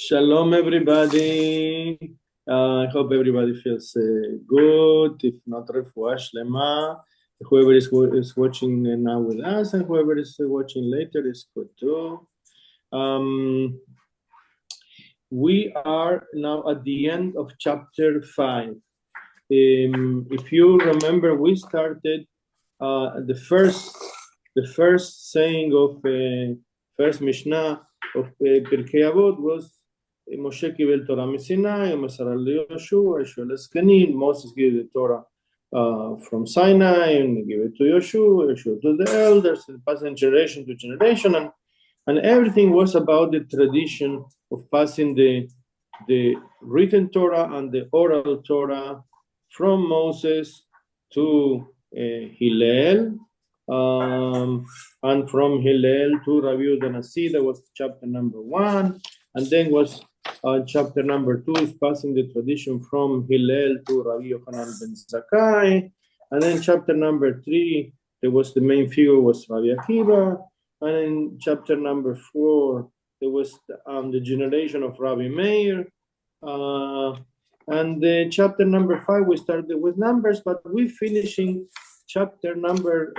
Shalom, everybody. I hope everybody feels good. If not, refuah shlema. Whoever is watching now with us and whoever is watching later is good too. We are now at the end of chapter 5. If you remember, we started the first saying of first Mishnah of Pirkei Avot was Moshe קיבל Torah מסיני, ומסרה ליהושע, יהושע לזקנים. Moses gave the Torah from Sinai, and he gave it to Yeshua to the elders, and passing generation to generation, and everything was about the tradition of passing the written Torah and the oral Torah from Moses to Hillel, and from Hillel to Rabbi Edgar Nof. That was chapter number 1, and then was chapter number 2 is passing the tradition from Hillel to Rabbi Yochanan ben Zakkai, and then chapter number 3 there was the main figure was Rabbi Akiva, and in chapter number 4 there was the generation of Rabbi Meir, and the chapter number 5 we started with numbers, but we're finishing chapter number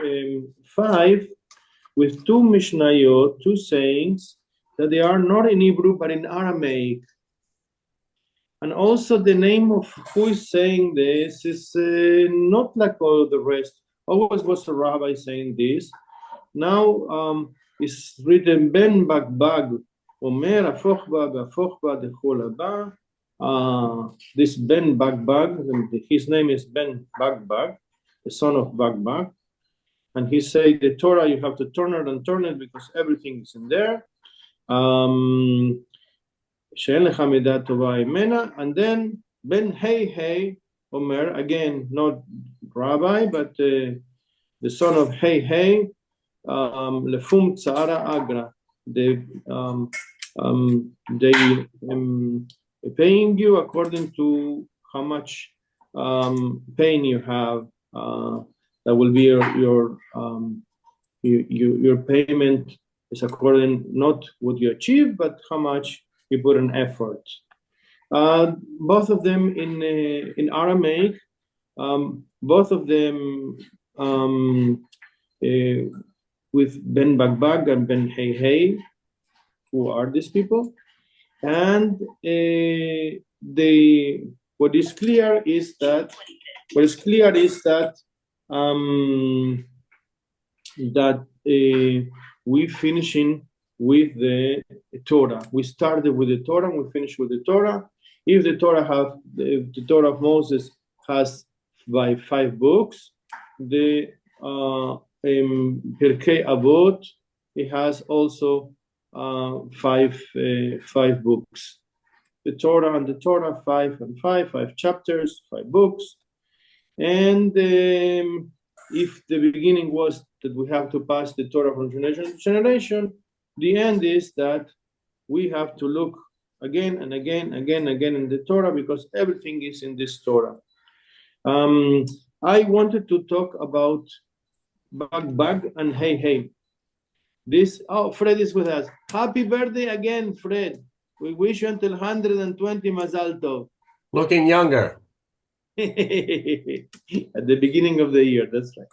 5 with two Mishnayot, two sayings that they are not in Hebrew but in Aramaic. And also the name of who is saying this is not like all the rest. Always was a rabbi saying this. Now it's written Ben Bagbag Omer Afochba Bafochba Dechol Haba. This Ben Bagbag, his name is Ben Bagbag, the son of Bagbag, and he said the Torah you have to turn it and turn it because everything is in there. And then Ben Hey Omer, again not rabbi but the son of Hey Lefum Tzara Agra, they paying you according to how much pain you have. That will be your payment is according not what you achieve, but how much you put in effort. Both of them in Aramaic, both of them with Ben Bagbag and Ben Hey, who are these people, and what is clear is that we finishing with the Torah. We started with the Torah and we finish with the Torah. If the Torah of Moses has by 5 books, the Pirkei Avot it has also 5 books. The Torah and the Torah 5 and 5 chapters, 5 books. And if the beginning was that we have to pass the Torah from generation to generation, the end is that we have to look again and again in the Torah because everything is in this Torah. I wanted to talk about Bagbag and Hey. Fred is with us. Happy birthday again, Fred. We wish you until 120 Mazal Tov. Looking younger. At the beginning of the year, that's right.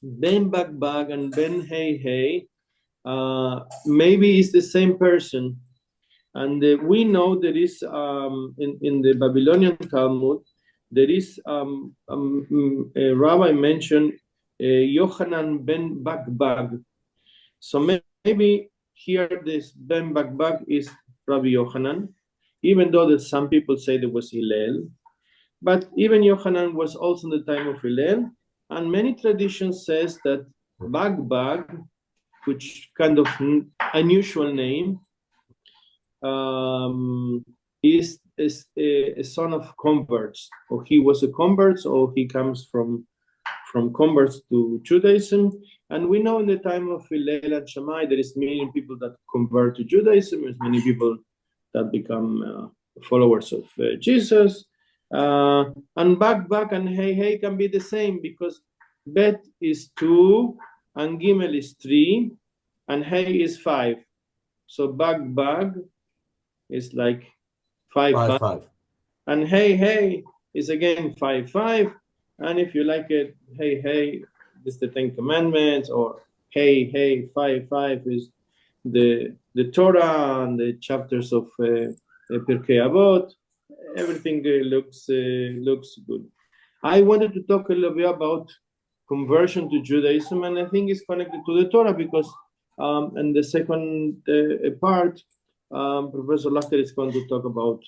Ben Bagbag and Ben Hey, maybe it's the same person. And we know there is, in the Babylonian Talmud, there is a rabbi mentioned Yochanan ben Bagbag. So maybe here this Ben Bagbag is Rabbi Yochanan, even though that some people say there was Hillel. But even Yochanan was also in the time of Hillel. And many traditions says that Bagbag, which kind of unusual name, is a son of converts, or he was a convert, or he comes from converts to Judaism. And we know in the time of Hillel and Shammai, there is many people that convert to Judaism, there's many people that become followers of Jesus. And Bagbag and Hey can be the same because Bet is 2 and Gimel is 3 and Hey is 5. So bag is like 5, 5. and hey is again 5. And if you like it, hey is the Ten Commandments, or hey 5 is the Torah and the chapters of Pirkei Avot. Everything looks good. I wanted to talk a little bit about conversion to Judaism, and I think it's connected to the Torah because in the second part, Professor Lachter is going to talk about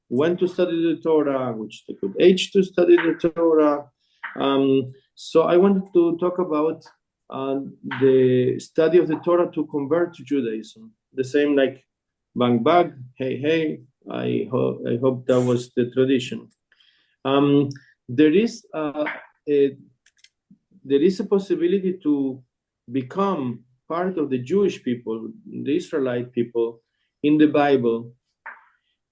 when to study the Torah, which the good age to study the Torah. So I wanted to talk about the study of the Torah to convert to Judaism. The same like bang, hey. I hope that was the tradition. There is a possibility to become part of the Jewish people, the Israelite people, in the Bible,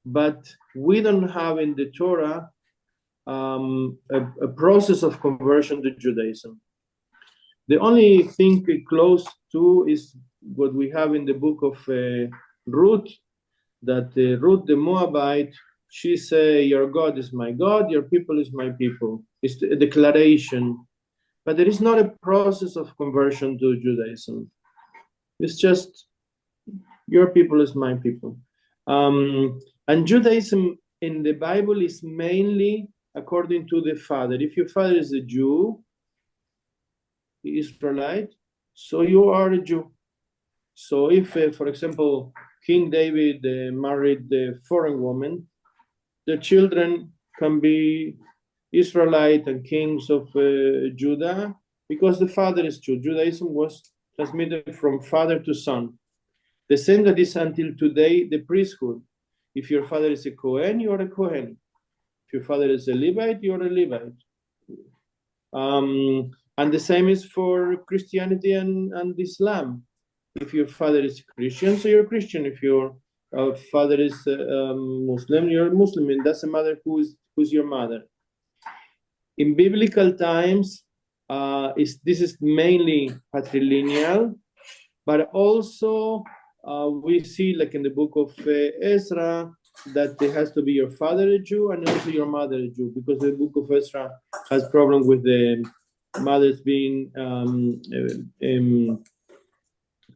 but we don't have in the Torah a process of conversion to Judaism. The only thing close to is what we have in the book of Ruth, that Ruth the Moabite, she say, your God is my God, your people is my people. It's a declaration, but there is not a process of conversion to Judaism. It's just, your people is my people. And Judaism in the Bible is mainly according to the father. If your father is a Jew, Israelite, so you are a Jew. So if, for example, King David married a foreign woman, the children can be Israelite and kings of Judah because the father is Jew. Judaism was transmitted from father to son. The same that is until today the priesthood. If your father is a Kohen, you are a Kohen. If your father is a Levite, you are a Levite. And the same is for Christianity and Islam. If your father is Christian, so you're a Christian. If your father is Muslim, you're a Muslim. It doesn't matter who's your mother. In biblical times, this is mainly patrilineal, but also we see, like in the book of Ezra, that there has to be your father a Jew and also your mother a Jew, because the book of Ezra has problem with the mothers being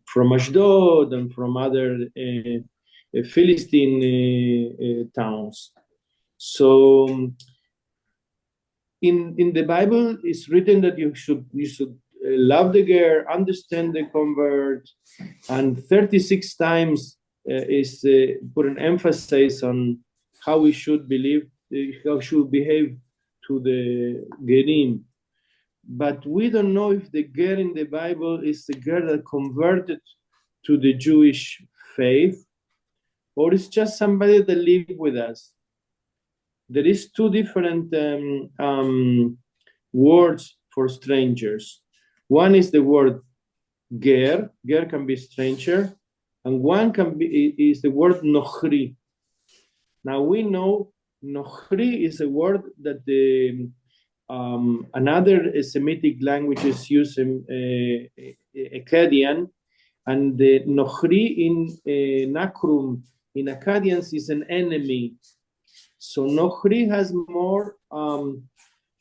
from Ashdod and from other Philistine towns. So in the Bible, it's written that you should love the girl, understand the convert, and 36 times is put an emphasis on how we should believe, how should behave to the gerim. But we don't know if the girl in the Bible is the girl that converted to the Jewish faith, or it's just somebody that lived with us. There is two different words for strangers. One is the word ger. Ger can be stranger, and one is the word nochri. Now we know nochri is a word that another Semitic languages use in Akkadian, and the nochri in Nakrum in Akkadians is an enemy. So nochri has more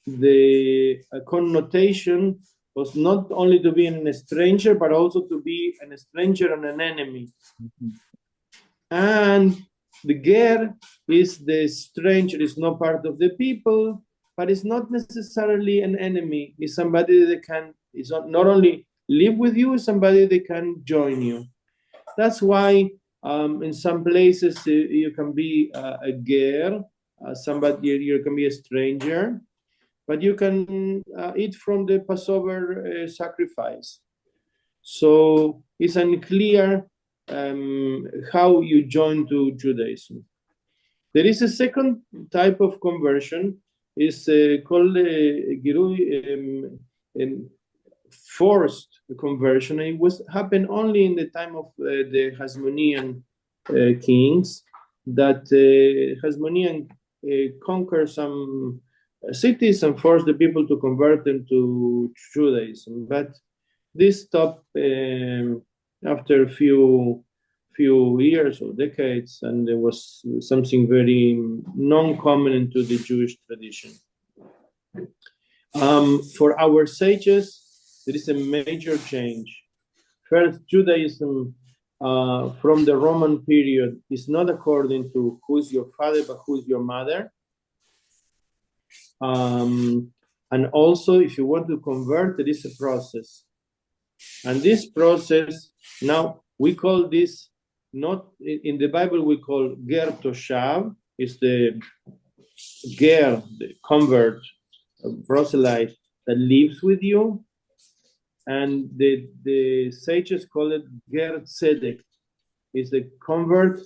the connotation was not only to be a stranger, but also to be a stranger and an enemy. Mm-hmm. And the ger is the stranger, is not part of the people, but it's not necessarily an enemy. It's somebody that can, it's not only live with you, it's somebody that can join you. That's why in some places you can be a ger, somebody, you can be a stranger, but you can eat from the Passover sacrifice. So it's unclear how you join to Judaism. There is a second type of conversion, is called forced conversion. It was happened only in the time of the Hasmonean kings, that Hasmonean conquered some cities and forced the people to convert them to Judaism. But this stopped after a few few years or decades, and there was something very non-common into the Jewish tradition. For our sages, there is a major change. First, Judaism from the Roman period is not according to who's your father, but who's your mother. And also, if you want to convert, there is a process. And this process, now we call this, not in the Bible, we call ger toshav, is the ger, the convert, proselyte that lives with you. And the sages call it ger tzedek, is the convert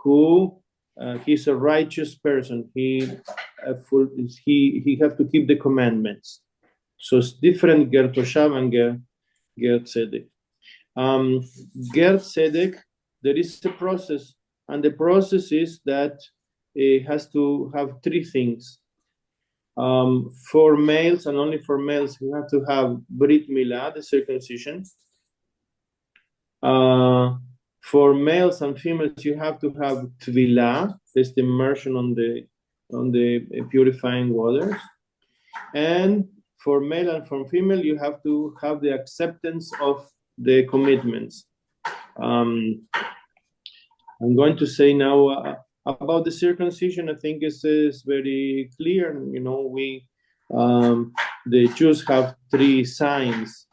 who he's a righteous person. He have to keep the commandments. So it's different ger toshav and ger tzedek. Ger tzedek, there is a process, and the process is that it has to have three things. For males and only for males, you have to have brit milah, the circumcision. For males and females, you have to have tvilah, that's the immersion on the purifying waters. And for male and for female, you have to have the acceptance of the commitments. I'm going to say now about the circumcision. I think is very clear. You know, the Jews have three signs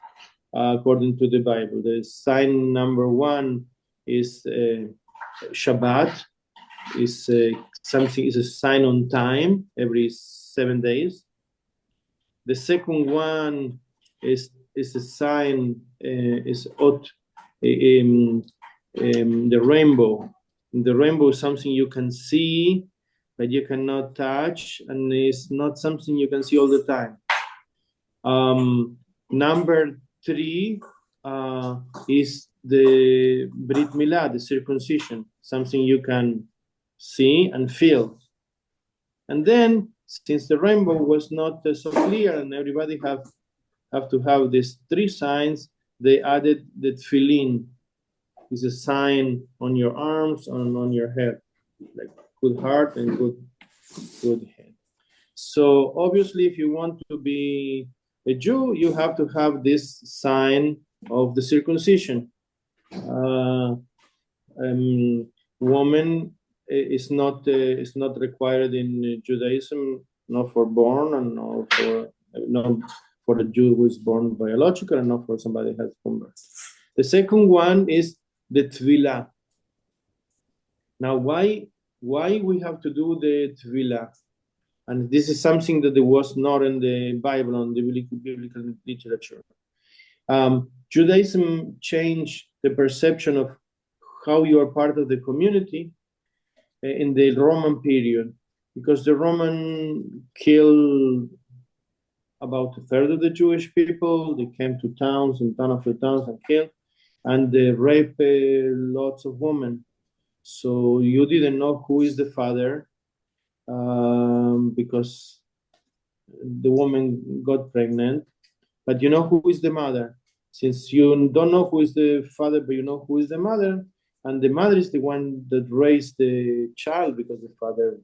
according to the Bible. The sign number one is Shabbat. Is a sign on time every 7 days. The second one is a sign is ot, the rainbow. The rainbow is something you can see, but you cannot touch, and it's not something you can see all the time. Number three is the Brit Milah, the circumcision, something you can see and feel. And then, since the rainbow was not so clear and everybody have to have these three signs, they added the tefillin. It's a sign on your arms and on your head, like good heart and good head. So obviously, if you want to be a Jew, you have to have this sign of the circumcision. Woman is not required in Judaism, not for born and not for a Jew who is born biological, and not for somebody who has converted. The second one is the tvilah. Now, why we have to do the tvilah? And this is something that there was not in the Bible, on the biblical literature. Judaism changed the perception of how you are part of the community in the Roman period, because the Roman killed about a third of the Jewish people. They came to towns and town after towns and killed, and they raped lots of women. So you didn't know who is the father, because the woman got pregnant, but you know who is the mother. Since you don't know who is the father, but you know who is the mother, and the mother is the one that raised the child because the father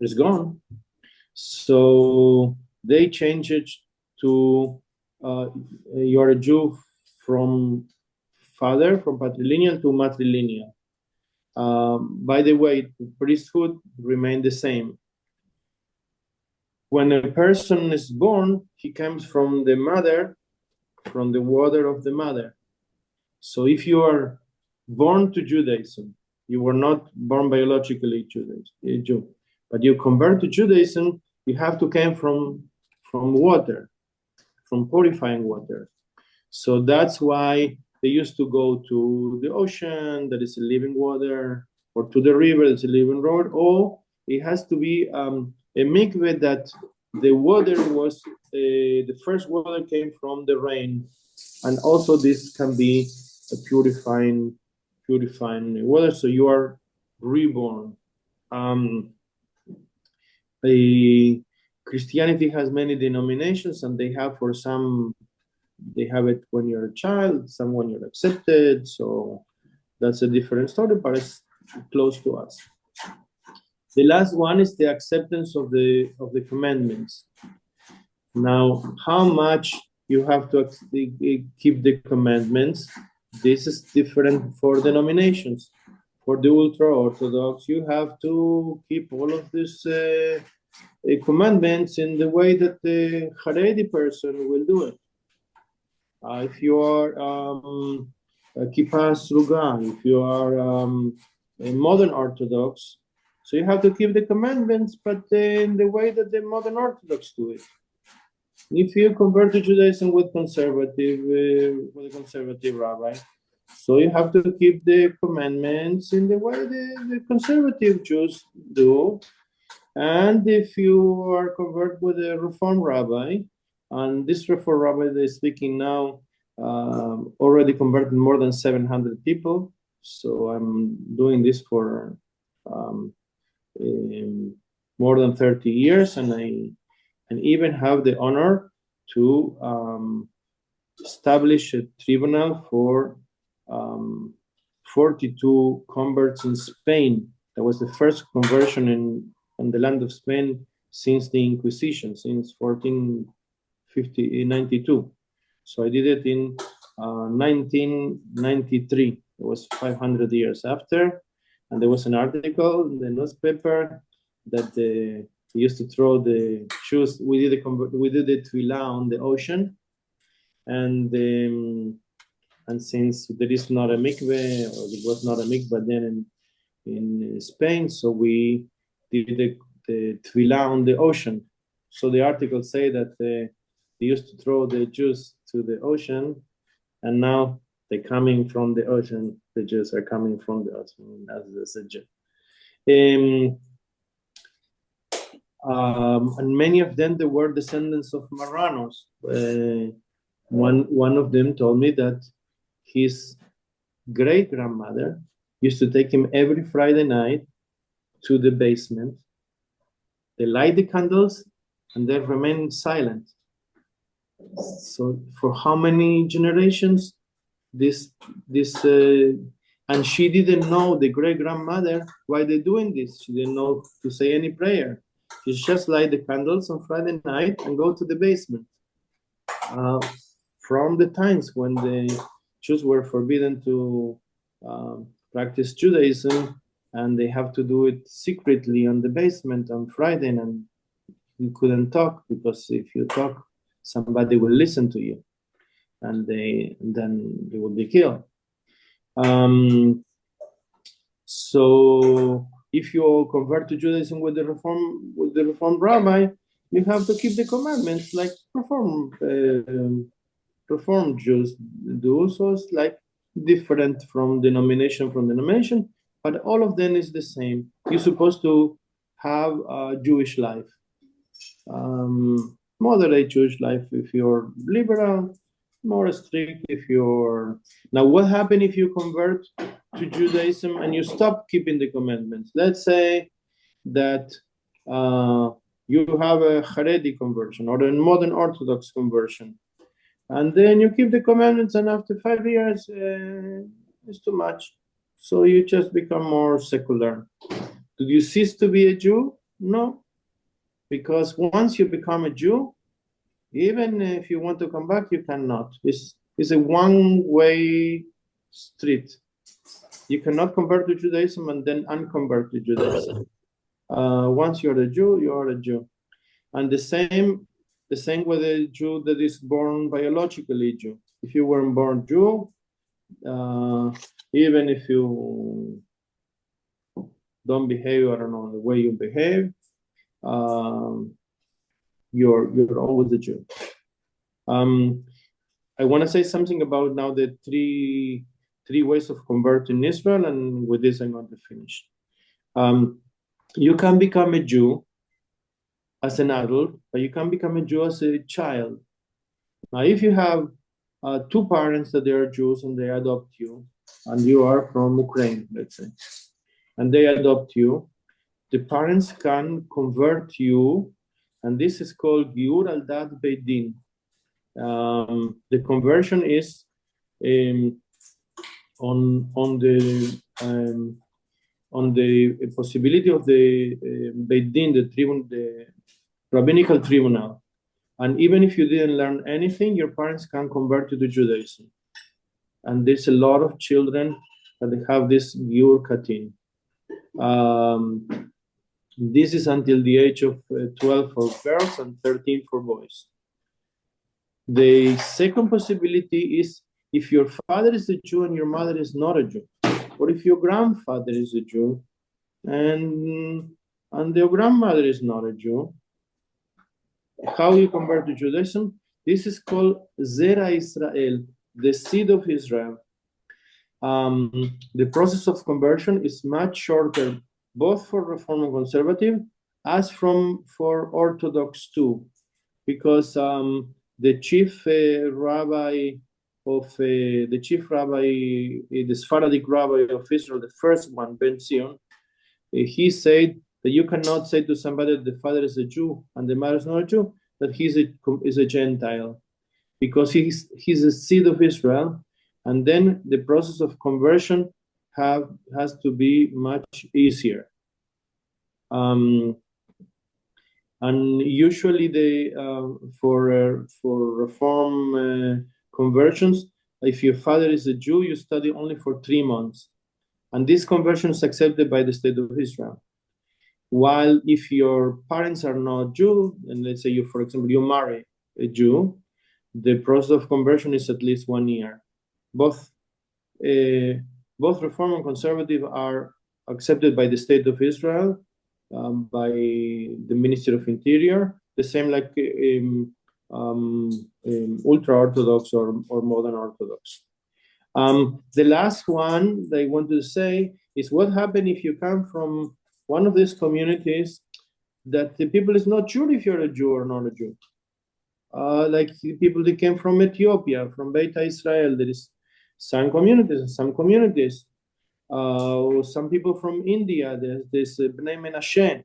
is gone. So they changed it to you're a Jew from father, from patrilineal to matrilineal. By the way, the priesthood remained the same. When a person is born, he comes from the mother, from the water of the mother. So if you are born to Judaism, you were not born biologically a Jew, but you convert to Judaism, you have to come from water, from purifying water. So that's why they used to go to the ocean, that is a living water, or to the river, that's a living road, or it has to be a mikveh that the water was, the first water came from the rain. And also this can be a purifying water, so you are reborn. Christianity has many denominations, and they have for some, they have it when you're a child, some when you're accepted. So That's a different story, but it's close to us. The last one is the acceptance of the commandments. Now, how much you have to keep the commandments? This is different for denominations. For the ultra-Orthodox, you have to keep all of these commandments in the way that the Haredi person will do it. If you are Kippa Sruga, if you are a modern Orthodox, so you have to keep the commandments, but in the way that the modern Orthodox do it. If you convert to Judaism with a conservative rabbi, so you have to keep the commandments in the way the conservative Jews do. And if you are converted with a Reform rabbi, and this Reform rabbi that is speaking now already converted more than 700 people. So I'm doing this for more than 30 years, and I even have the honor to establish a tribunal for 42 converts in Spain. That was the first conversion in the land of Spain since the Inquisition, since 1492. So I did it in 1993. It was 500 years after, and there was an article in the newspaper that they used to throw the shoes. We did the tefillah on the ocean, and since there is not a mikveh, or it was not a mikveh then in Spain, so we did the tefillah on the ocean. So the article say that they used to throw the Jews to the ocean, and now they're coming from the ocean. The Jews are coming from the ocean as a Jew. And many of them, they were descendants of Marranos. One of them told me that his great-grandmother used to take him every Friday night to the basement. They light the candles and they remain silent. So for how many generations and she didn't know, the great-grandmother, why they're doing this. She didn't know to say any prayer. She just light the candles on Friday night and go to the basement. From the times when the Jews were forbidden to practice Judaism, and they have to do it secretly on the basement on Friday, and you couldn't talk, because if you talk, somebody will listen to you, and then they will be killed. So if you convert to Judaism with the Reform rabbi, you have to keep the commandments like Reform Jews do. So it's like different from denomination, but all of them is the same. You're supposed to have a Jewish life, moderate Jewish life if you're liberal, more strict if you're... Now, what happens if you convert to Judaism and you stop keeping the commandments? Let's say that you have a Haredi conversion or a modern Orthodox conversion, and then you keep the commandments, and after 5 years, it's too much. So you just become more secular. Do you cease to be a Jew? No, because once you become a Jew, even if you want to come back, you cannot. It's a one-way street. You cannot convert to Judaism and then unconvert to Judaism. Once you're a Jew, you are a Jew. And the same with a Jew that is born biologically Jew. If you weren't born Jew, even if you don't behave, I don't know, the way you behave, you're always a Jew. I want to say something about now the three ways of converting Israel, and with this I'm going to finish. You can become a Jew as an adult, but you can become a Jew as a child. Now, if you have two parents that they are Jews and they adopt you, and you are from Ukraine, let's say, and they adopt you, the parents can convert you, and this is called Giur al Dat Beit Din. The conversion is on the possibility of the Beit Din, the rabbinical tribunal. And even if you didn't learn anything, your parents can convert you to Judaism. And there's a lot of children that they have this Giur Katin. This is until the age of 12 for girls and 13 for boys. The second possibility is if your father is a Jew and your mother is not a Jew, or if your grandfather is a Jew and your grandmother is not a Jew, how you convert to Judaism? This is called Zera Israel, the seed of Israel. The process of conversion is much shorter, both for Reform and Conservative, as for Orthodox too, because the chief rabbi, the Sephardic rabbi of Israel, the first one, Ben Zion, he said that you cannot say to somebody that the father is a Jew and the mother is not a Jew, that he's a Gentile, because he's a seed of Israel, and then the process of conversion has to be much easier. And usually for Reform conversions, if your father is a Jew, you study only for 3 months, and this conversion is accepted by the state of Israel. While if your parents are not Jew, and let's say for example, you marry a Jew, the process of conversion is at least 1 year. Both Reform and Conservative are accepted by the state of Israel, by the Ministry of Interior, the same like ultra-Orthodox or modern Orthodox. The last one that I want to say is what happens if you come from one of these communities that the people is not sure if you're a Jew or not a Jew. Like people that came from Ethiopia, from Beit Israel, there is some communities and some communities. Some people from India, there's Bnei Menashe,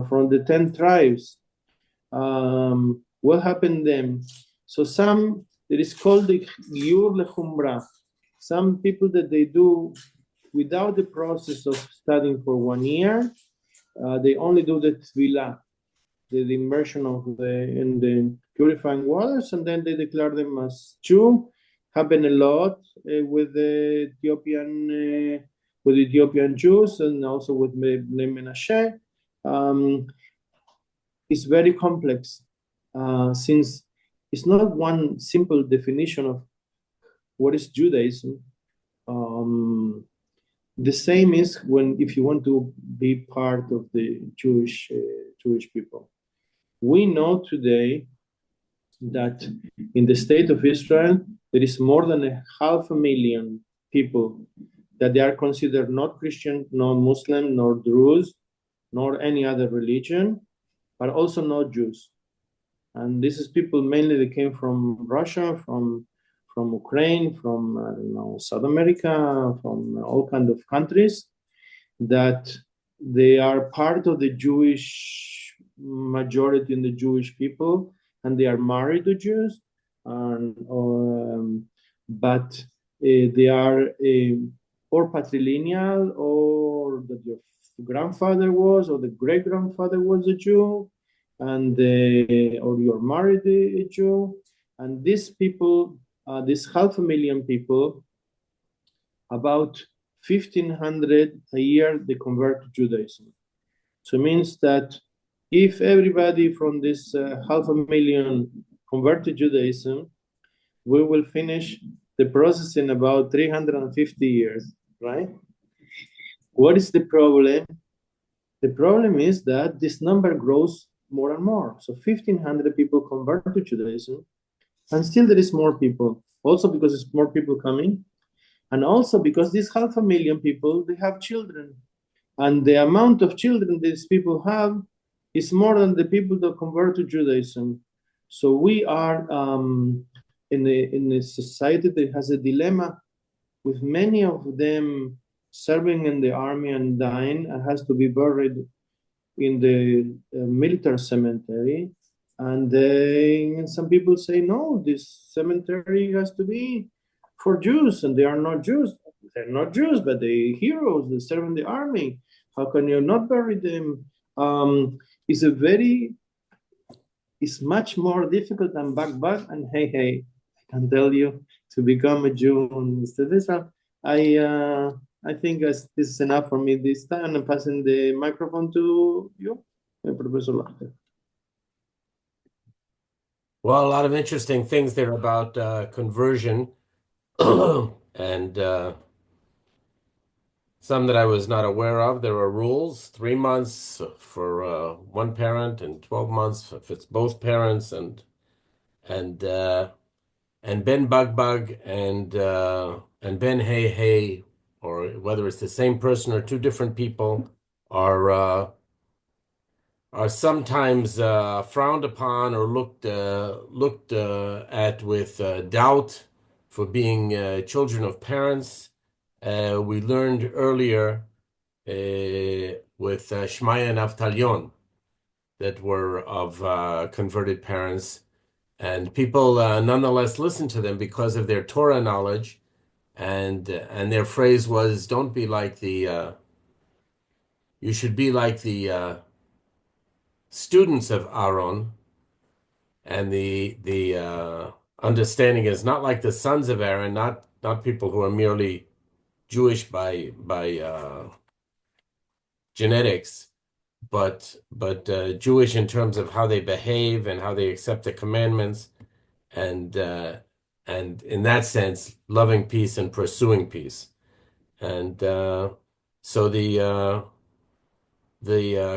from the 10 tribes. What happened then? So there is called the Giur Lechumbra. Some people that they do without the process of studying for 1 year, they only do the Tvilah, the immersion in the purifying waters, and then they declare them as Jew. Happen a lot with the Ethiopian Jews and also with Bnei Menashe. It's very complex since it's not one simple definition of what is Judaism. The same is if you want to be part of the Jewish people. We know today that in the state of Israel, there is more than 500,000 people that they are considered not Christian, nor Muslim, nor Druze, nor any other religion, but also not Jews. And this is people mainly that came from Russia, from Ukraine, from South America, from all kinds of countries, that they are part of the Jewish majority in the Jewish people, and they are married to Jews, but they are or patrilineal, or that your grandfather was, or the great grandfather was a Jew, and or you're married a Jew, and these people. This 500,000 people, about 1,500 a year, they convert to Judaism. So it means that if everybody from this 500,000 convert to Judaism, we will finish the process in about 350 years, right? What is the problem? The problem is that this number grows more and more. So 1,500 people convert to Judaism, and still there is more people, also because there's more people coming, and also because these 500,000 people, they have children. And the amount of children these people have is more than the people that convert to Judaism. So we are in a society that has a dilemma, with many of them serving in the army and dying, and has to be buried in the military cemetery. And some people say, no, this cemetery has to be for Jews, and they are not Jews. they're not Jews, but they're heroes. They serve in the army. How can you not bury them? It's a very, it's much more difficult than bag and hey. I can tell you to become a Jew in Israel. I think this is enough for me this time. I'm passing the microphone to you, Professor Lachter. Well, a lot of interesting things there about conversion and some that I was not aware of. There are rules, 3 months for one parent and 12 months if it's both parents, and Ben Bugbug and Ben Hey Hey, or whether it's the same person or two different people, are sometimes frowned upon or looked at with doubt for being children of parents. We learned earlier with Shmaya and Avtalion that were of converted parents, and people nonetheless listened to them because of their Torah knowledge, and their phrase was, "Don't be like the you should be like the students of Aaron." And the understanding is not like the sons of Aaron, not people who are merely Jewish by genetics, but Jewish in terms of how they behave and how they accept the commandments, and in that sense, loving peace and pursuing peace. And so the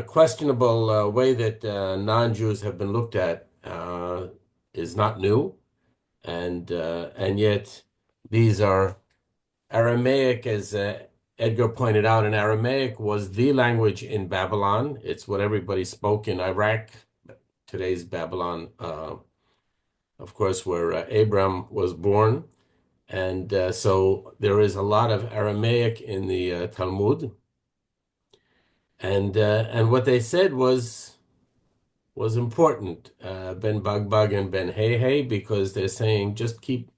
questionable way that non-Jews have been looked at is not new. And yet these are Aramaic, as Edgar pointed out, and Aramaic was the language in Babylon. It's what everybody spoke in Iraq, today's Babylon, of course, where Abram was born. And so there is a lot of Aramaic in the Talmud. And what they said was important, Ben Bugbug and Ben Hey Hey, because they're saying just keep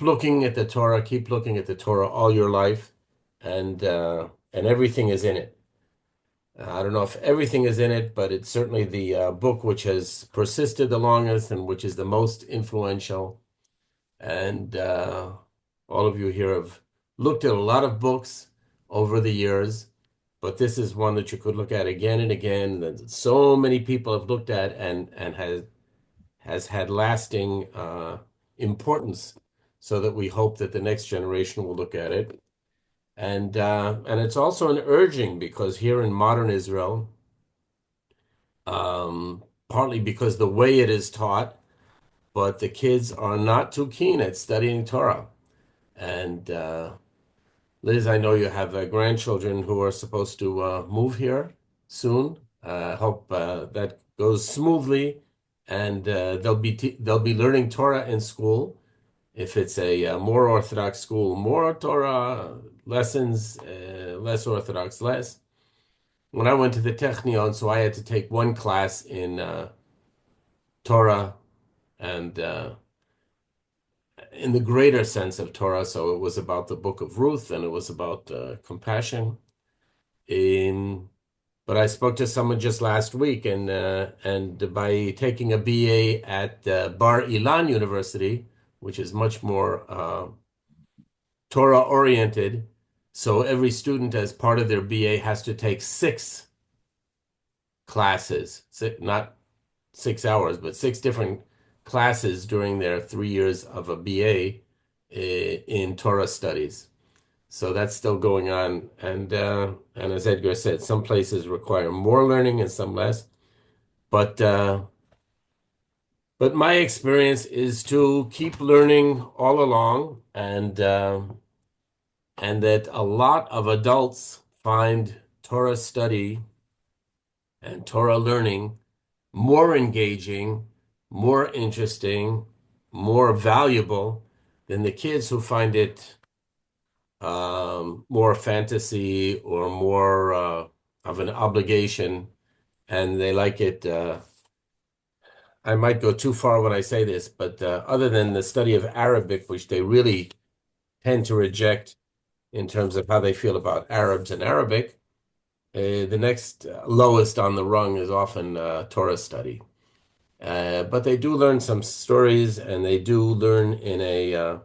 looking at the Torah, keep looking at the Torah all your life, and everything is in it. I don't know if everything is in it, but it's certainly the book which has persisted the longest and which is the most influential. And all of you here have looked at a lot of books over the years, but this is one that you could look at again and again, that so many people have looked at and has had lasting importance, so that we hope that the next generation will look at it. And it's also an urging, because here in modern Israel, partly because the way it is taught, but the kids are not too keen at studying Torah. And Liz, I know you have grandchildren who are supposed to move here soon. I hope that goes smoothly, and they'll be learning Torah in school. If it's a more Orthodox school, more Torah lessons, less Orthodox, less. When I went to the Technion, so I had to take one class in Torah, and in the greater sense of Torah, so it was about the book of Ruth, and it was about compassion. But I spoke to someone just last week, and by taking a BA at Bar Ilan University, which is much more Torah oriented, so every student, as part of their BA, has to take 6 classes, not 6 hours, but 6 different classes during their 3 years of a BA in Torah studies. So that's still going on, and as Edgar said, some places require more learning and some less. But my experience is to keep learning all along, and that a lot of adults find Torah study and Torah learning more engaging, more interesting, more valuable than the kids who find it more fantasy or more of an obligation, and they like it. I might go too far when I say this, but other than the study of Arabic, which they really tend to reject, in terms of how they feel about Arabs and Arabic. The next lowest on the rung is often Torah study. But they do learn some stories, and they do learn in a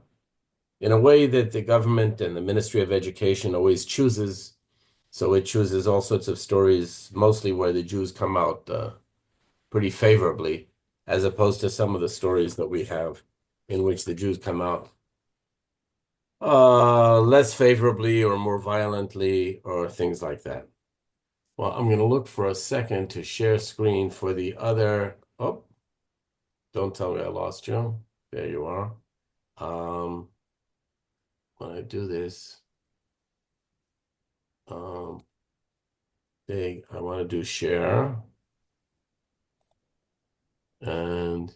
way that the government and the Ministry of Education always chooses. So it chooses all sorts of stories, mostly where the Jews come out pretty favorably, as opposed to some of the stories that we have in which the Jews come out less favorably or more violently or things like that. Well, I'm going to look for a second to share screen for the other. Oh, don't tell me I lost you. There you are. When I do this, I want to do share, and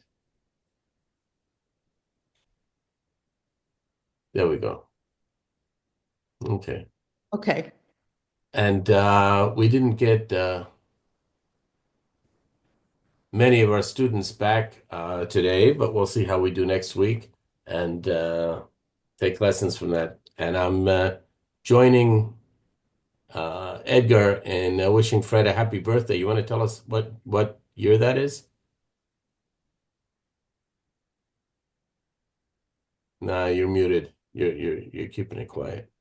there we go. Okay. Okay. And we didn't get many of our students back today, but we'll see how we do next week and take lessons from that. And I'm joining Edgar in wishing Fred a happy birthday. You want to tell us what year that is? Nah, you're muted. You're keeping it quiet.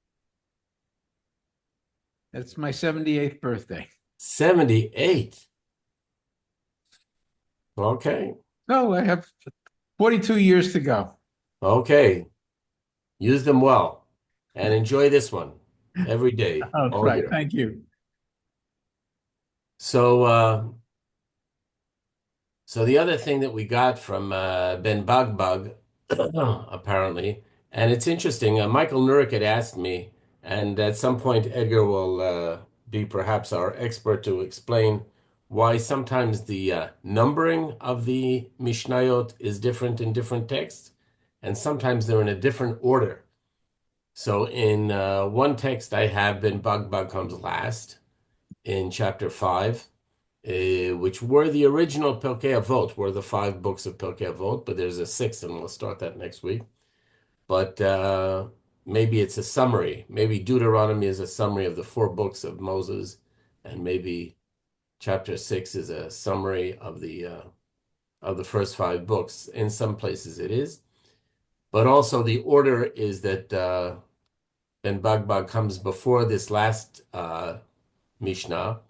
That's my 78th birthday. 78. Okay. No, I have 42 years to go. Okay. Use them well and enjoy this one every day, Oh, all right. year. Thank you. So the other thing that we got from Ben Bagbag, apparently, and it's interesting, Michael Nurek had asked me, and at some point Edgar will be perhaps our expert to explain why sometimes the numbering of the Mishnayot is different in different texts, and sometimes they're in a different order. So in one text I have Ben Bagbag comes last in chapter 5. Which were the original Pirkei Avot, were the 5 books of Pirkei Avot, but there's a 6th, and we'll start that next week. But maybe it's a summary. Maybe Deuteronomy is a summary of the 4 books of Moses, and maybe chapter 6 is a summary of the first 5 books. In some places it is, but also the order is that Ben Bagbag comes before this last Mishnah,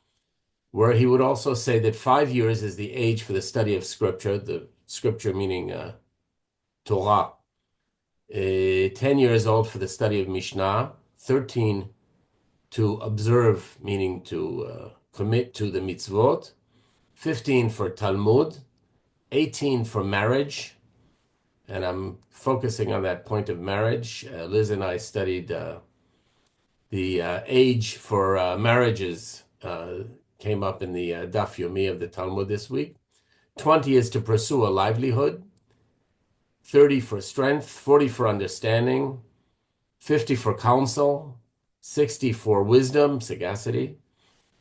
where he would also say that 5 years is the age for the study of scripture, the scripture meaning Torah, 10 years old for the study of Mishnah, 13 to observe, meaning to commit to the mitzvot, 15 for Talmud, 18 for marriage, and I'm focusing on that point of marriage. Liz and I studied the age for marriages came up in the Daf Yomi of the Talmud this week. 20 is to pursue a livelihood. 30 for strength. 40 for understanding. 50 for counsel. 60 for wisdom, sagacity.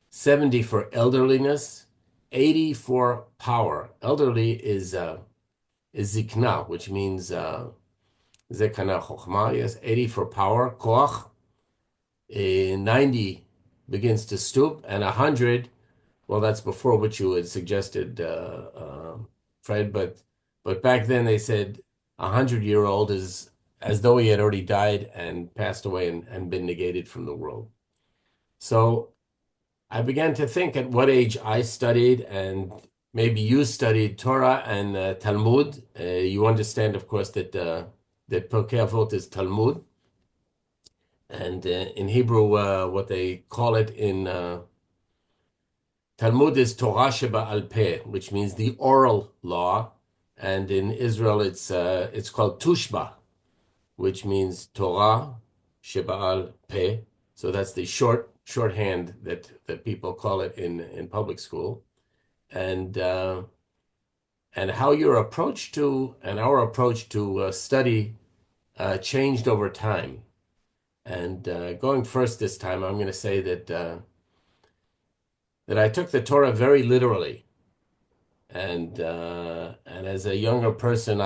70 for elderliness. 80 for power. Elderly is zikna, which means zekana chokhmah. Yes, 80 for power, koach. 90 begins to stoop, and 100, well, that's before what you had suggested, Fred, but back then they said 100-year-old is as though he had already died and passed away and been negated from the world. So I began to think at what age I studied, and maybe you studied Torah and Talmud. You understand, of course, that Pirkei Avot is Talmud. And in Hebrew, what they call it in Talmud is Torah sheba'al peh, which means the oral law. And in Israel, it's called Tushba, which means Torah sheba'al peh. So that's the shorthand that people call it in public school. And how your approach to and our approach to study changed over time. And going first this time, I'm going to say that I took the Torah very literally, and as a younger person,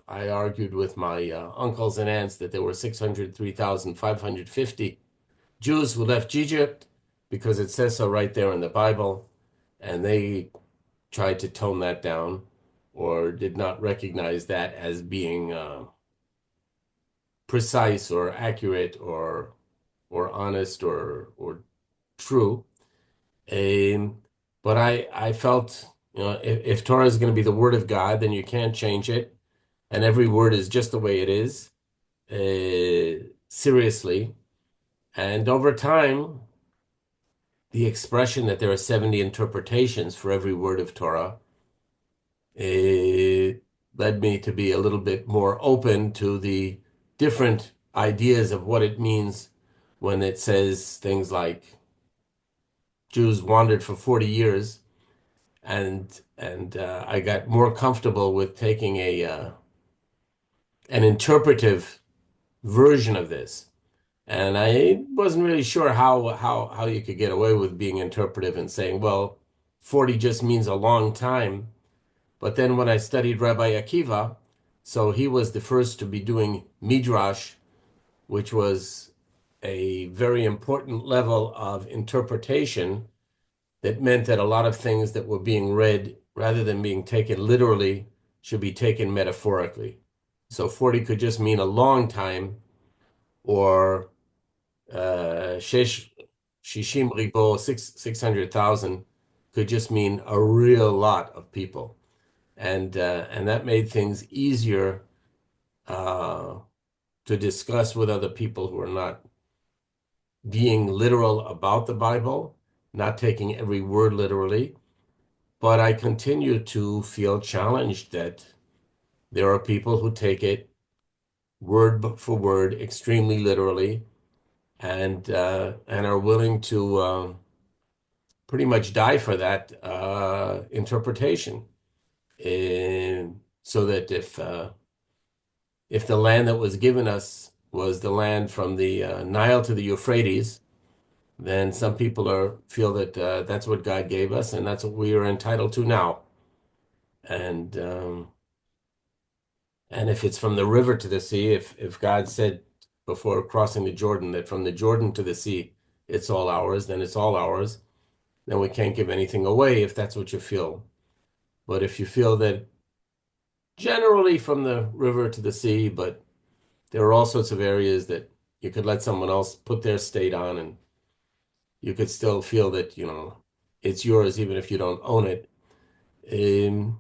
I argued with my uncles and aunts that there were 603,550 Jews who left Egypt because it says so right there in the Bible, and they tried to tone that down or did not recognize that as being precise or accurate or honest or true. But I felt, if Torah is going to be the word of God, then you can't change it, and every word is just the way it is, seriously. And over time, the expression that there are 70 interpretations for every word of Torah led me to be a little bit more open to the different ideas of what it means when it says things like Jews wandered for 40 years, and I got more comfortable with taking an interpretive version of this. And I wasn't really sure how you could get away with being interpretive and saying, well, 40 just means a long time. But then when I studied Rabbi Akiva, so he was the first to be doing Midrash, which was a very important level of interpretation that meant that a lot of things that were being read, rather than being taken literally, should be taken metaphorically. So 40 could just mean a long time, or Shishim Ribo, 600,000, could just mean a real lot of people. And that made things easier to discuss with other people who are not being literal about the Bible, not taking every word literally. But I continue to feel challenged that there are people who take it word for word extremely literally, and are willing to pretty much die for that interpretation. And so that if the land that was given us was the land from the Nile to the Euphrates, then some people feel that that's what God gave us, and that's what we are entitled to now. And if it's from the river to the sea, if God said before crossing the Jordan that from the Jordan to the sea it's all ours, then it's all ours. Then we can't give anything away if that's what you feel. But if you feel that generally from the river to the sea, but there are all sorts of areas that you could let someone else put their state on, and you could still feel that, it's yours even if you don't own it. In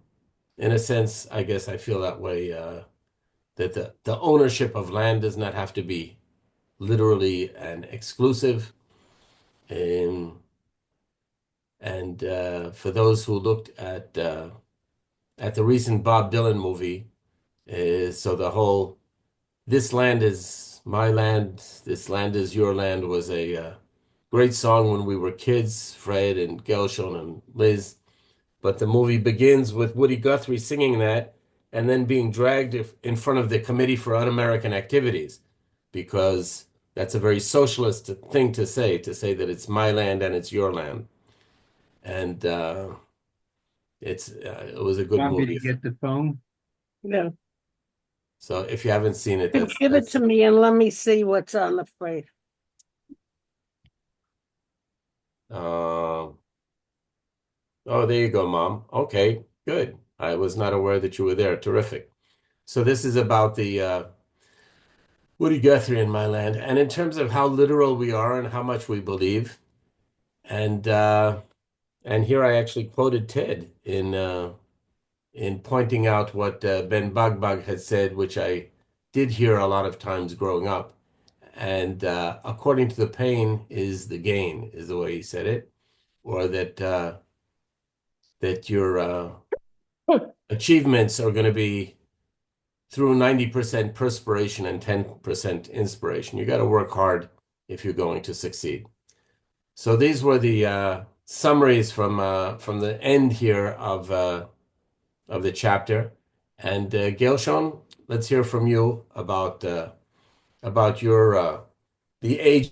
a sense, I guess I feel that way, that the ownership of land does not have to be literally and exclusive. And for those who looked at the recent Bob Dylan movie, so the whole "This land is my land, this land is your land" was a great song when we were kids, Fred and Gershon and Liz. But the movie begins with Woody Guthrie singing that and then being dragged in front of the Committee for Un-American Activities, because that's a very socialist thing to say that it's my land and it's your land. And it was a good Want me movie. to get the phone? No, So if you haven't seen it, give it to me and let me see what's on the frame. Oh, there you go, Mom. Okay, good. I was not aware that you were there. Terrific. So this is about the Woody Guthrie in my land, and in terms of how literal we are and how much we believe. And here I actually quoted Ted in pointing out what Ben Bagbag had said, which I did hear a lot of times growing up. And according to the pain is the gain, is the way he said it, or that your achievements are going to be through 90% perspiration and 10% inspiration. You got to work hard if you're going to succeed. So these were the summaries from the end here of the chapter. And Gershon, let's hear from you about your the age.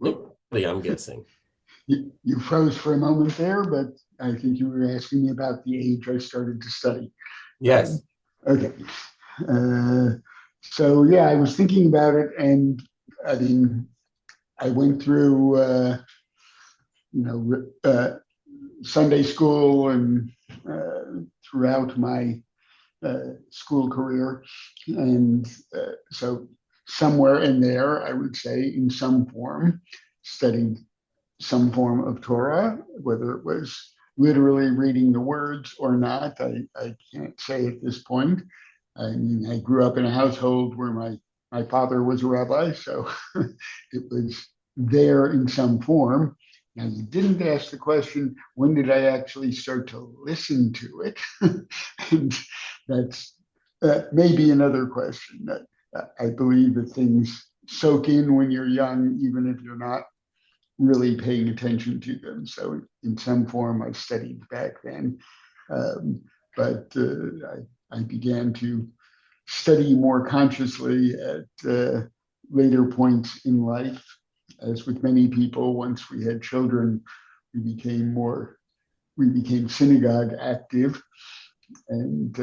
I'm guessing. You froze for a moment there, but I think you were asking me about the age I started to study. Yes. Okay. So yeah, I was thinking about it, and I mean, I went through, Sunday school and throughout my school career, and so somewhere in there, I would say, in some form, studied some form of Torah, whether it was literally reading the words or not. I can't say at this point. I mean, I grew up in a household where my father was a rabbi, so it was there in some form. Now, you didn't ask the question, when did I actually start to listen to it? And that's maybe another question. That I believe that things soak in when you're young, even if you're not really paying attention to them. So in some form, I studied back then. But I began to study more consciously at later points in life. As with many people, once we had children, we became synagogue active. And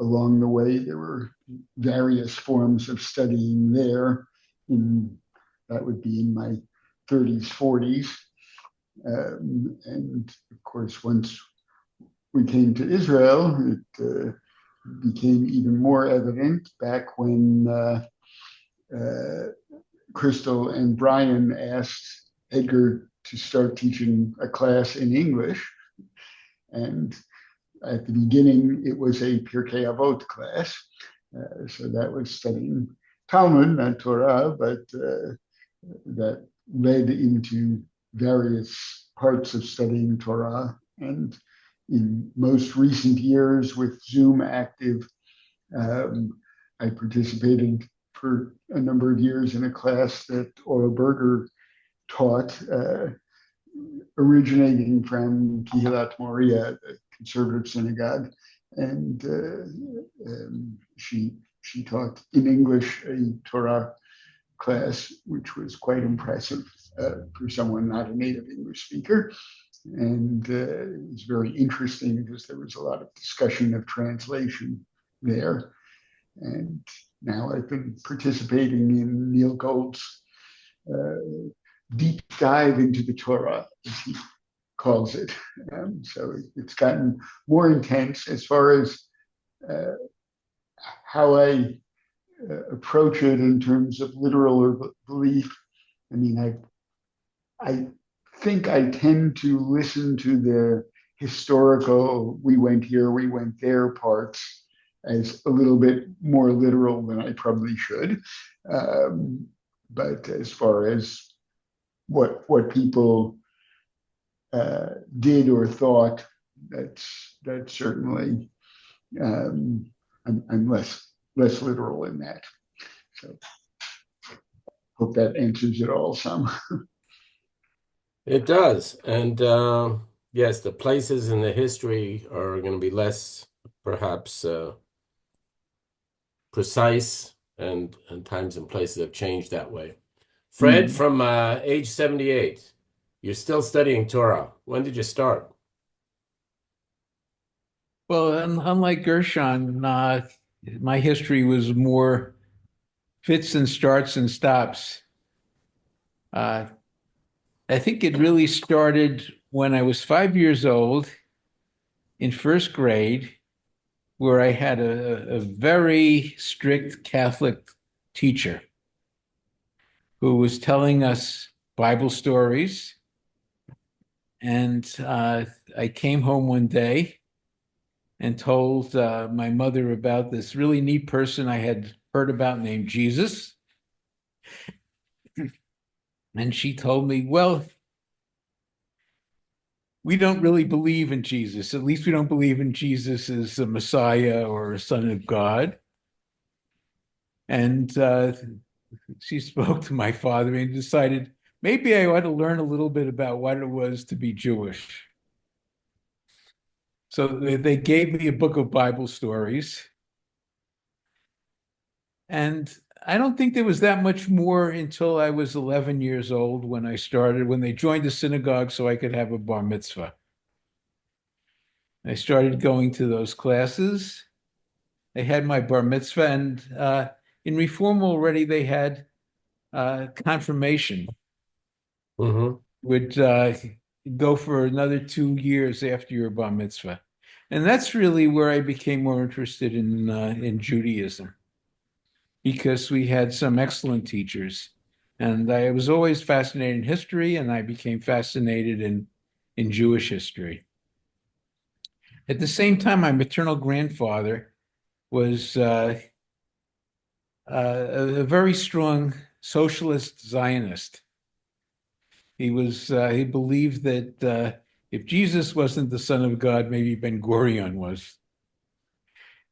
along the way, there were various forms of studying there. That would be in my 30s, 40s. And of course, once we came to Israel, it became even more evident back when Crystal and Brian asked Edgar to start teaching a class in English. And at the beginning, it was a Pirkei Avot class. So that was studying Talmud, not Torah, but that led into various parts of studying Torah. And in most recent years with Zoom active, I participated for a number of years in a class that Ora Berger taught, originating from Kihilat Moria, the conservative synagogue. And she taught in English a Torah class, which was quite impressive for someone not a native English speaker. And it was very interesting because there was a lot of discussion of translation there. And now I've been participating in Neil Gold's deep dive into the Torah, as he calls it. So it's gotten more intense as far as how I approach it in terms of literal or belief. I mean, I think I tend to listen to the historical, we went here, we went there parts as a little bit more literal than I probably should. But as far as what people did or thought, that's certainly, I'm less literal in that. So hope that answers it all some. It does. And yes, the places in the history are going to be less, perhaps, precise, and times and places have changed that way. Fred, from age 78, you're still studying Torah. When did you start? Well, unlike Gershon, my history was more fits and starts and stops. I think it really started when I was 5 years old in first grade, where I had a very strict Catholic teacher who was telling us Bible stories. And I came home one day and told my mother about this really neat person I had heard about named Jesus. And she told me, well, we don't really believe in Jesus. At least we don't believe in Jesus as a Messiah or a son of God. And she spoke to my father and decided maybe I ought to learn a little bit about what it was to be Jewish. So they gave me a book of Bible stories. And I don't think there was that much more until I was 11 years old when they joined the synagogue so I could have a bar mitzvah. I started going to those classes. I had my bar mitzvah, and in Reform already they had confirmation. Mm-hmm. Would go for another 2 years after your bar mitzvah, and that's really where I became more interested in Judaism, because we had some excellent teachers, and I was always fascinated in history, and I became fascinated in Jewish history. At the same time, my maternal grandfather was a very strong socialist Zionist. He believed that if Jesus wasn't the son of God, maybe Ben Gurion was.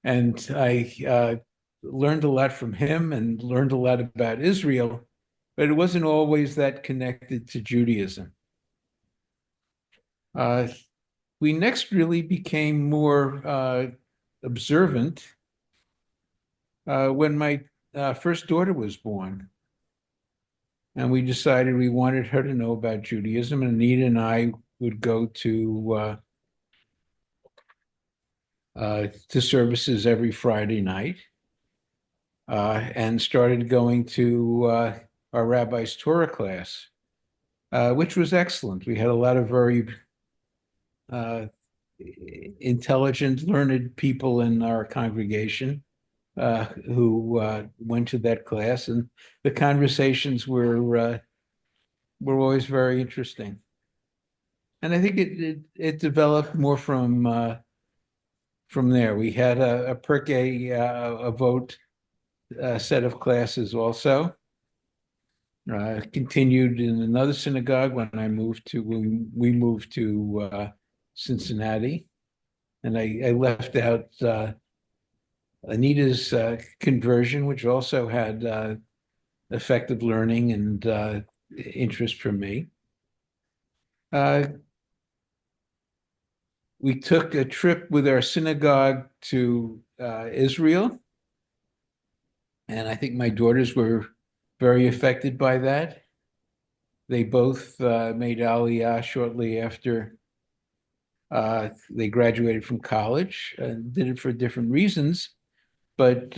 And I learned a lot from him and learned a lot about Israel, but it wasn't always that connected to Judaism. We next really became more observant when my first daughter was born. And we decided we wanted her to know about Judaism, and Anita and I would go to services every Friday night, and started going to our rabbi's Torah class, which was excellent. We had a lot of very intelligent, learned people in our congregation who went to that class, and the conversations were always very interesting. And I think it developed more from there. We had a Pirkei Avot set of classes also. Continued in another synagogue when we moved to Cincinnati, and I left out Anita's conversion, which also had effective learning and interest for me. We took a trip with our synagogue to Israel, and I think my daughters were very affected by that. They both made Aliyah shortly after they graduated from college, and did it for different reasons, but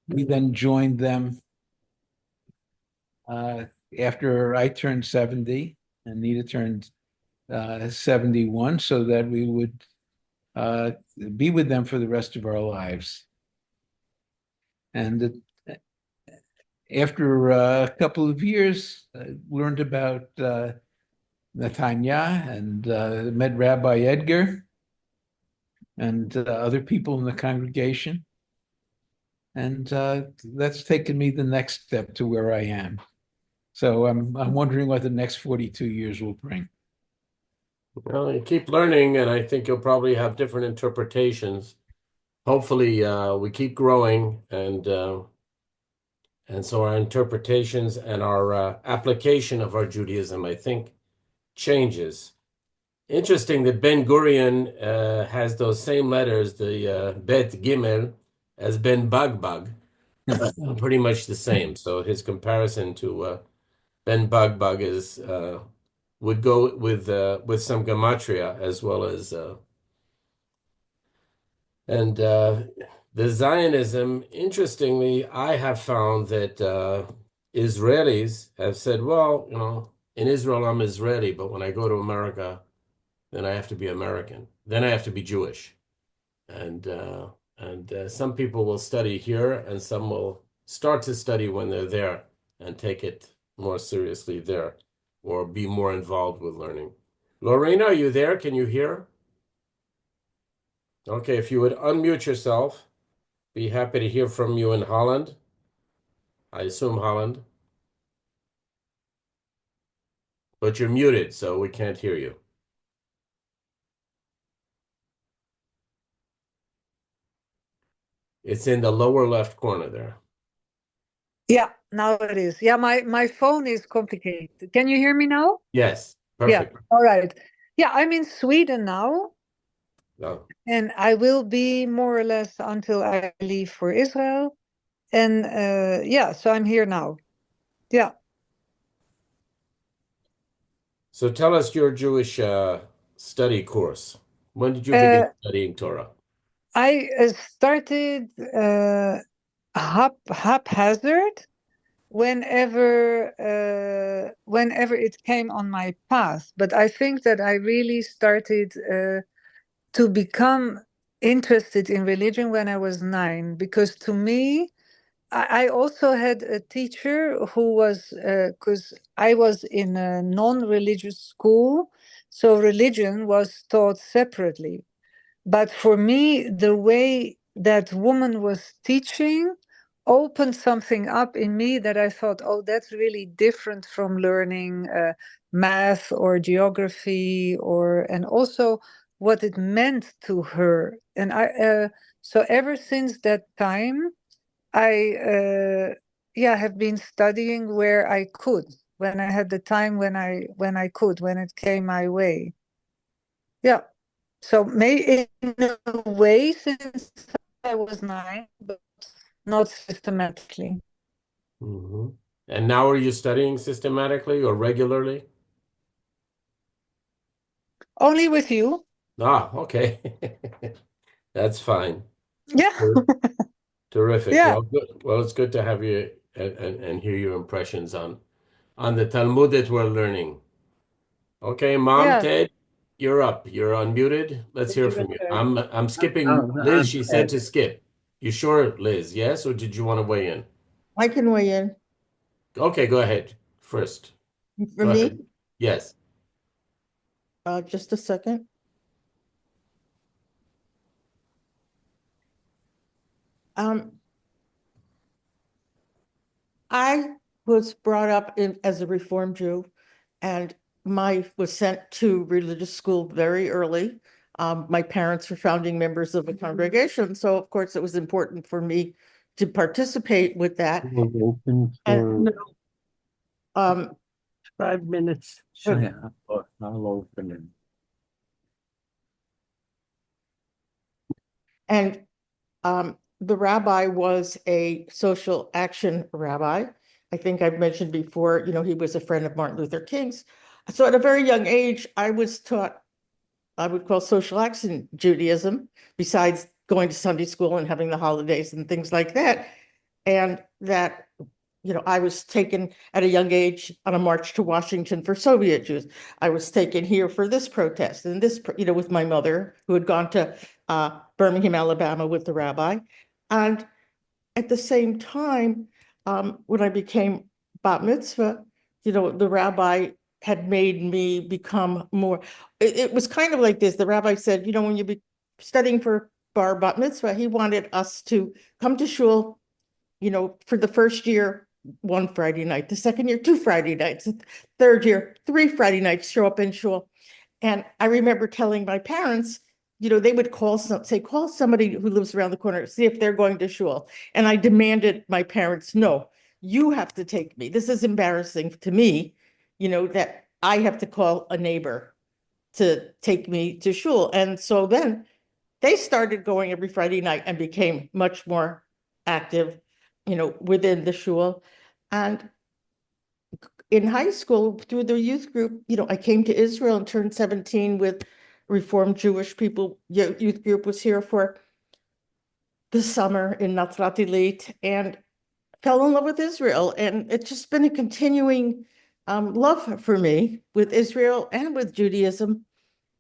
we then joined them after I turned 70 and Nita turned 71, so that we would be with them for the rest of our lives. And after a couple of years, learned about Netanya and met Rabbi Edgar and other people in the congregation. And that's taken me the next step to where I am. So I'm wondering what the next 42 years will bring. Well, you keep learning, and I think you'll probably have different interpretations. Hopefully, we keep growing, and so our interpretations and our application of our Judaism, I think, changes. Interesting that Ben Gurion has those same letters, the Bet Gimel, as Ben Bagbag, pretty much the same. So his comparison to Ben Bagbag is would go with some gematria as well as and the Zionism. Interestingly, I have found that Israelis have said, well, in Israel I'm Israeli, but when I go to America, then I have to be American. Then I have to be Jewish. And some people will study here, and some will start to study when they're there and take it more seriously there, or be more involved with learning. Lorena, are you there? Can you hear? Okay, if you would unmute yourself, be happy to hear from you in Holland. I assume Holland. But you're muted, so we can't hear you. It's in the lower left corner there. Yeah, now it is. Yeah, my phone is complicated. Can you hear me now? Yes, perfect. Yeah, all right. Yeah, I'm in Sweden now, No. and I will be more or less until I leave for Israel. And yeah, so I'm here now. Yeah. So tell us your Jewish study course. When did you begin studying Torah? I started haphazard whenever it came on my path. But I think that I really started to become interested in religion when I was 9, because to me, I also had a teacher who was, because I was in a non-religious school, so religion was taught separately. But for me, the way that woman was teaching opened something up in me that I thought, oh, that's really different from learning math or geography, and also what it meant to her. And so ever since that time, I have been studying where I could, when I had the time, when I could, when it came my way. Yeah. So maybe in a way, since I was 9, but not systematically. Mm-hmm. And now are you studying systematically or regularly? Only with you. Ah, okay. That's fine. Yeah. Terrific. Yeah. Well, good. Well, it's good to have you and hear your impressions on the Talmud that we're learning. Okay, Mom, Yeah. Ted, you're up. You're unmuted. Let's hear from you. I'm skipping Liz. She said to skip. You sure, Liz? Yes, or did you want to weigh in? I can weigh in. Okay, go ahead first. For Go me, ahead. Yes. just a second. Um, I was brought up as a Reform Jew, and was sent to religious school very early. My parents were founding members of a congregation, so of course it was important for me to participate with that. Open And um, 5 minutes. Sure. Yeah, I'll open it. and the rabbi was a social action rabbi. I think I've mentioned before, he was a friend of Martin Luther King's. So at a very young age, I was taught, I would call social action Judaism, besides going to Sunday school and having the holidays and things like that. And that, I was taken at a young age on a march to Washington for Soviet Jews. I was taken here for this protest and this, with my mother, who had gone to Birmingham, Alabama with the rabbi. And at the same time, when I became bat mitzvah, the rabbi had made me become more, it was kind of like this. The rabbi said, when you be studying for bar bat mitzvah, he wanted us to come to shul, for the first year, 1 Friday night, the second year, 2 Friday nights, the third year, 3 Friday nights, show up in shul. And I remember telling my parents, they would call somebody who lives around the corner, see if they're going to shul. And I demanded my parents, no, you have to take me. This is embarrassing to me, that I have to call a neighbor to take me to shul. And so then they started going every Friday night and became much more active, within the shul. And in high school, through the youth group, I came to Israel and turned 17 with Reformed Jewish people. Youth group was here for the summer in Natzrat Illit and fell in love with Israel. And it's just been a continuing love for me with Israel and with Judaism,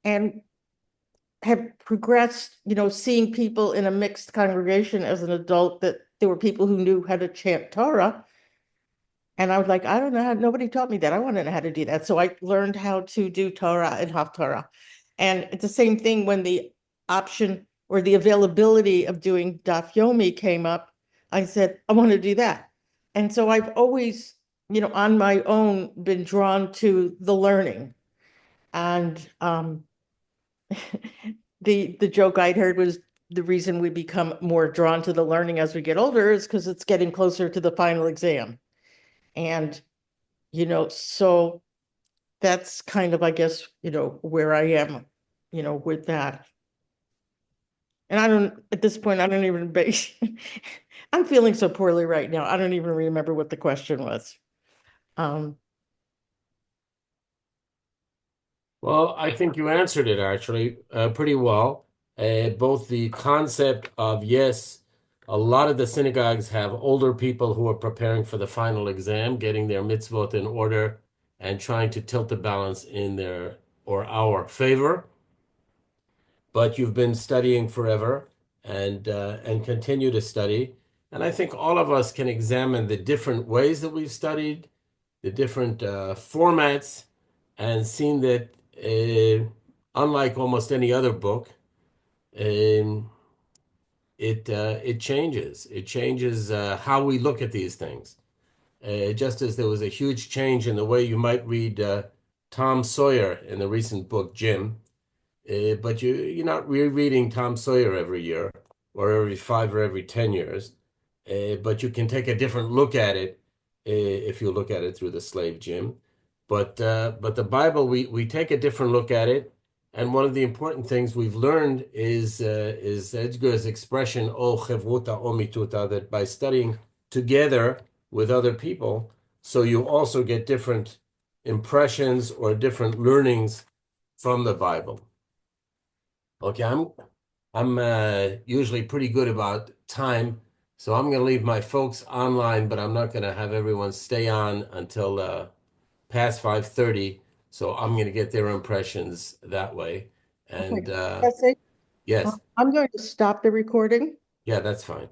and have progressed, seeing people in a mixed congregation as an adult, that there were people who knew how to chant Torah. And I was like, I don't know how, nobody taught me that. I want to know how to do that. So I learned how to do Torah and Haftarah. And it's the same thing when the option or the availability of doing Daf Yomi came up. I said, I want to do that. And so I've always, on my own, been drawn to the learning. And the joke I'd heard was, the reason we become more drawn to the learning as we get older is because it's getting closer to the final exam. And so that's kind of, I guess, where I am, with that. And at this point, I don't even I'm feeling so poorly right now. I don't even remember what the question was. Well, I think you answered it actually pretty well. Both the concept of, yes, a lot of the synagogues have older people who are preparing for the final exam, getting their mitzvot in order and trying to tilt the balance in their or our favor. But you've been studying forever and continue to study. And I think all of us can examine the different ways that we've studied, the different formats, and seen that unlike almost any other book, um, it changes. It changes how we look at these things. Just as there was a huge change in the way you might read Tom Sawyer in the recent book Jim, but you're not rereading Tom Sawyer every year or every 5 or every 10 years. But you can take a different look at it if you look at it through the slave Jim. But the Bible, we take a different look at it. And one of the important things we've learned is Edgar's expression, "O chevruta o mituta," that by studying together with other people, so you also get different impressions or different learnings from the Bible. Okay, I'm usually pretty good about time, so I'm going to leave my folks online, but I'm not going to have everyone stay on until past 5:30. So I'm going to get their impressions that way. And Okay. Jesse, yes, I'm going to stop the recording. yeah, that's fine.